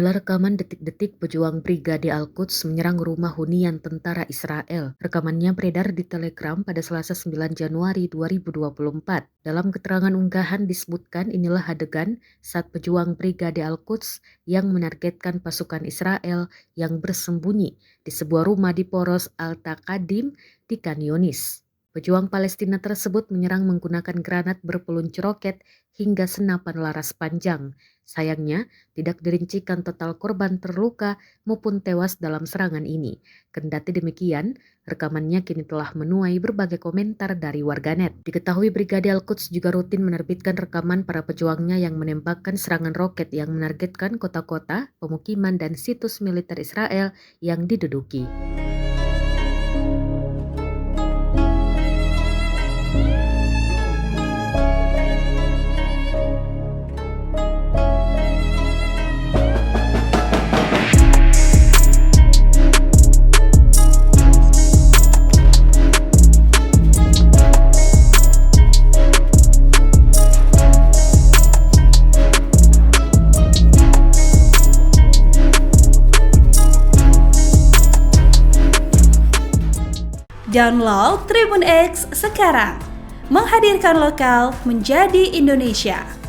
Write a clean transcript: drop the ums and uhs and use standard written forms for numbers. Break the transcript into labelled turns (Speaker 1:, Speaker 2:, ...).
Speaker 1: Inilah rekaman detik-detik pejuang Brigade Al-Quds menyerang rumah hunian tentara Israel. Rekamannya beredar di Telegram pada Selasa 9 Januari 2024. Dalam keterangan unggahan disebutkan inilah adegan saat pejuang Brigade Al-Quds yang menargetkan pasukan Israel yang bersembunyi di sebuah rumah di Poros Al-Taqadim di Khan Yunis. Pejuang Palestina tersebut menyerang menggunakan granat berpeluncur roket hingga senapan laras panjang. Sayangnya, tidak dirincikan total korban terluka maupun tewas dalam serangan ini. Kendati demikian, rekamannya kini telah menuai berbagai komentar dari warganet. Diketahui Brigade Al-Quds juga rutin menerbitkan rekaman para pejuangnya yang menembakkan serangan roket yang menargetkan kota-kota, pemukiman, dan situs militer Israel yang diduduki.
Speaker 2: Download Tribun X sekarang, menghadirkan lokal menjadi Indonesia.